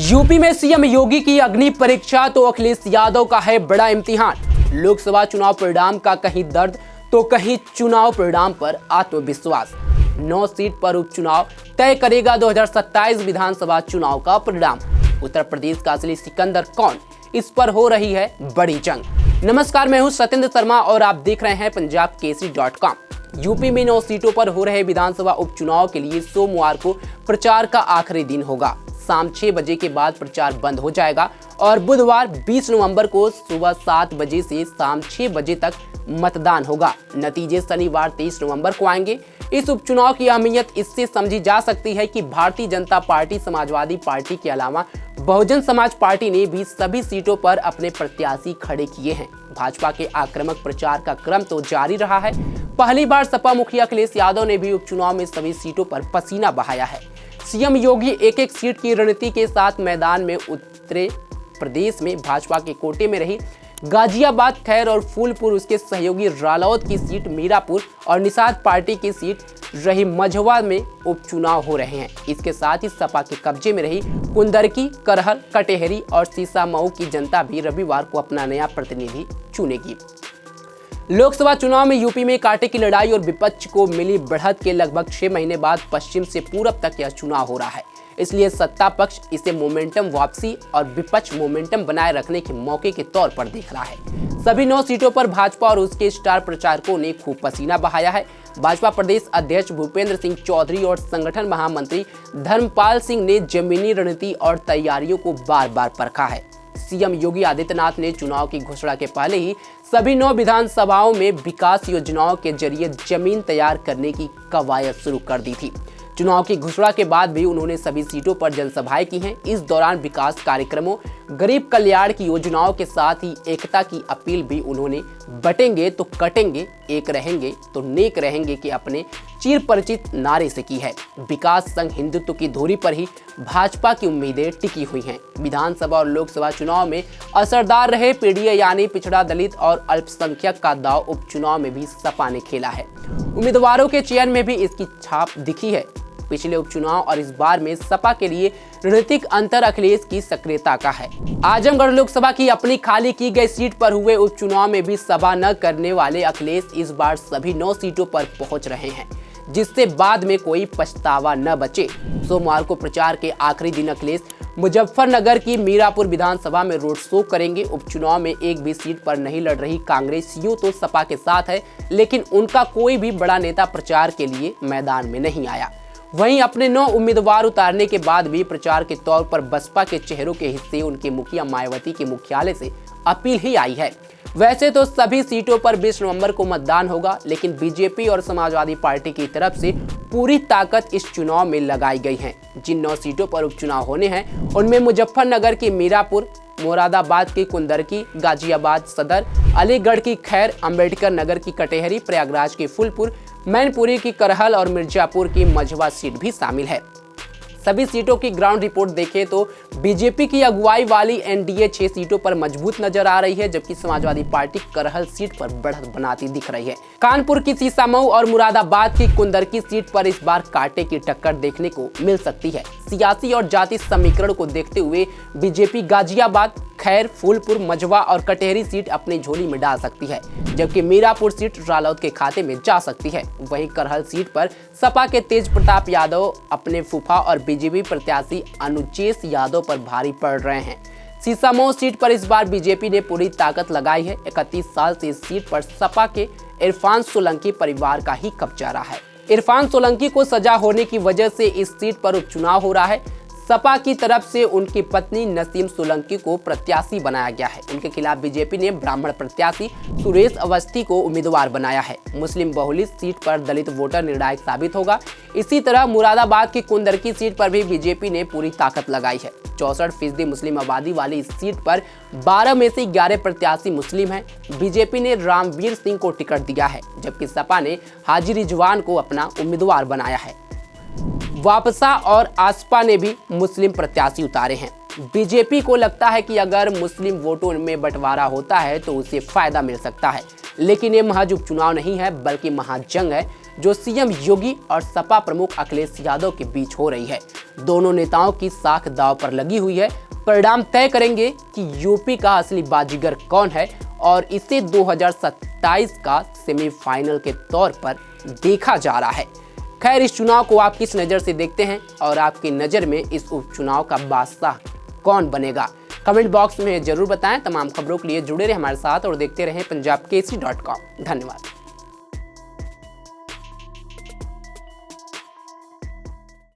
UP में CM योगी की अग्नि परीक्षा तो अखिलेश यादव का है बड़ा इम्तिहान। लोकसभा चुनाव परिणाम का कहीं दर्द तो कहीं चुनाव परिणाम पर आत्मविश्वास। 9 सीट पर उपचुनाव तय करेगा 2027 विधानसभा चुनाव का परिणाम। उत्तर प्रदेश का असली सिकंदर कौन, इस पर हो रही है बड़ी जंग। नमस्कार, मैं हूं सत्येंद्र शर्मा और आप देख रहे हैं पंजाबकेसरी.com। यूपी में 9 सीटों पर हो रहे विधानसभा उपचुनाव के लिए सोमवार को प्रचार का आखिरी दिन होगा। शाम 6 बजे के बाद प्रचार बंद हो जाएगा और बुधवार 20 नवंबर को सुबह 7 बजे से शाम 6 बजे तक मतदान होगा। नतीजे शनिवार 23 नवंबर को आएंगे। इस उपचुनाव की अहमियत इससे समझी जा सकती है कि भारतीय जनता पार्टी, समाजवादी पार्टी के अलावा बहुजन समाज पार्टी ने भी सभी सीटों पर अपने प्रत्याशी खड़े किए हैं। भाजपा के आक्रामक प्रचार का क्रम तो जारी रहा है। पहली बार सपा मुखिया अखिलेश यादव ने भी उपचुनाव में सभी सीटों पर पसीना बहाया है। सीएम योगी एक सीट की रणनीति के साथ मैदान में उतरे। प्रदेश में भाजपा के कोटे में रही गाजियाबाद, खैर और फूलपुर, उसके सहयोगी रालोद की सीट मीरापुर और निषाद पार्टी की सीट रही मझवा में उपचुनाव हो रहे हैं। इसके साथ ही सपा के कब्जे में रही कुंदरकी, करहल, कटेहरी और सीसामऊ की जनता भी रविवार को अपना नया प्रतिनिधि चुनेगी। लोकसभा चुनाव में यूपी में कांटे की लड़ाई और विपक्ष को मिली बढ़त के लगभग 6 महीने बाद पश्चिम से पूरब तक यह चुनाव हो रहा है। इसलिए सत्ता पक्ष इसे मोमेंटम वापसी और विपक्ष मोमेंटम बनाए रखने के मौके के तौर पर देख रहा है। सभी 9 सीटों पर भाजपा और उसके स्टार प्रचारकों ने खूब पसीना बहाया है। भाजपा प्रदेश अध्यक्ष भूपेंद्र सिंह चौधरी और संगठन महामंत्री धर्मपाल सिंह ने जमीनी रणनीति और तैयारियों को बार बार परखा है। सीएम योगी आदित्यनाथ ने चुनाव की घोषणा के पहले ही सभी 9 विधानसभाओं में विकास योजनाओं के जरिए जमीन तैयार करने की कवायद शुरू कर दी थी। चुनाव की घोषणा के बाद भी उन्होंने सभी सीटों पर जनसभाएं की हैं। इस दौरान विकास कार्यक्रमों, गरीब कल्याण की योजनाओं के साथ ही एकता की अपील भी उन्होंने बटेंगे तो कटेंगे, एक रहेंगे तो नेक रहेंगे के अपने चिर परिचित नारे से की है। विकास संग हिंदुत्व की धुरी पर ही भाजपा की उम्मीदें टिकी हुई हैं। विधानसभा और लोकसभा चुनाव में असरदार रहे पीडीए यानी पिछड़ा, दलित और अल्पसंख्यक का दाव उपचुनाव में भी सपा ने खेला है। उम्मीदवारों के चयन में भी इसकी छाप दिखी है। पिछले उपचुनाव और इस बार में सपा के लिए रणनीतिक अंतर अखिलेश की सक्रियता का है। आजमगढ़ लोकसभा की अपनी खाली की गई सीट पर हुए उपचुनाव में भी सभा न करने वाले अखिलेश इस बार सभी 9 सीटों पर पहुंच रहे हैं, जिससे बाद में कोई पछतावा न बचे। सोमवार को प्रचार के आखिरी दिन अखिलेश मुजफ्फरनगर की मीरापुर विधानसभा में रोड शो करेंगे। उपचुनाव में एक भी सीट पर नहीं लड़ रही कांग्रेस यूं तो सपा के साथ है, लेकिन उनका कोई भी बड़ा नेता प्रचार के लिए मैदान में नहीं आया। वहीं अपने 9 उम्मीदवार उतारने के बाद भी प्रचार के तौर पर बसपा के चेहरों के हिस्से उनके मुखिया मायावती के मुख्यालय से अपील ही आई है। वैसे तो सभी सीटों पर 20 नवंबर को मतदान होगा, लेकिन बीजेपी और समाजवादी पार्टी की तरफ से पूरी ताकत इस चुनाव में लगाई गई है। जिन 9 सीटों पर उपचुनाव होने हैं उनमें मुजफ्फरनगर की मीरापुर, मुरादाबाद की कुंदरकी, गाजियाबाद सदर, अलीगढ़ की खैर, अंबेडकर नगर की कटेहरी, प्रयागराज की फूलपुर, मैनपुरी की करहल और मिर्जापुर की मझवा सीट भी शामिल है। सभी सीटों की ग्राउंड रिपोर्ट देखें तो बीजेपी की अगुवाई वाली एनडीए 6 सीटों पर मजबूत नजर आ रही है, जबकि समाजवादी पार्टी करहल सीट पर बढ़त बनाती दिख रही है। कानपुर की सीसामऊ और मुरादाबाद की कुंदरकी सीट पर इस बार कांटे की टक्कर देखने को मिल सकती है। सियासी और जाति समीकरण को देखते हुए बीजेपी गाजियाबाद, खैर, फूलपुर, मझवा और कटेहरी सीट अपनी झोली में डाल सकती है, जबकि मीरापुर सीट रालोद के खाते में जा सकती है। वहीं करहल सीट पर सपा के तेज प्रताप यादव अपने फूफा और बीजेपी प्रत्याशी अनुचेश यादव पर भारी पड़ रहे हैं। सीसामऊ सीट पर इस बार बीजेपी ने पूरी ताकत लगाई है। 31 साल से इस सीट पर सपा के इरफान सोलंकी परिवार का ही कब्जा रहा है। इरफान सोलंकी को सजा होने की वजह से इस सीट पर उपचुनाव हो रहा है। सपा की तरफ से उनकी पत्नी नसीम सोलंकी को प्रत्याशी बनाया गया है। उनके खिलाफ बीजेपी ने ब्राह्मण प्रत्याशी सुरेश अवस्थी को उम्मीदवार बनाया है। मुस्लिम बहुलित सीट पर दलित वोटर निर्णायक साबित होगा। इसी तरह मुरादाबाद की कुंदरकी सीट पर भी बीजेपी ने पूरी ताकत लगाई है। 64% मुस्लिम आबादी वाली इस सीट पर 12 में से 11 प्रत्याशी मुस्लिम हैं। बीजेपी ने रामवीर सिंह को टिकट दिया है, जबकि सपा ने हाजी रिजवान को अपना उम्मीदवार बनाया है। वापसा और आसपा ने भी मुस्लिम प्रत्याशी उतारे हैं। बीजेपी को लगता है कि अगर मुस्लिम वोटों में बंटवारा होता है तो उसे फायदा मिल सकता है, लेकिन ये महज उपचुनाव नहीं है बल्कि महाजंग है। जो सीएम योगी और सपा प्रमुख अखिलेश यादव के बीच हो रही है। दोनों नेताओं की साख दांव पर लगी हुई है। परिणाम तय करेंगे कि यूपी का असली बाजीगर कौन है और इसे 2027 का सेमीफाइनल के तौर पर देखा जा रहा है। खैर, इस चुनाव को आप किस नज़र से देखते हैं और आपकी नज़र में इस उपचुनाव का बादशाह कौन बनेगा? कमेंट बॉक्स में जरूर बताएं। तमाम खबरों के लिए जुड़े रहे हमारे साथ और देखते रहें पंजाबकेसरी.com। धन्यवाद।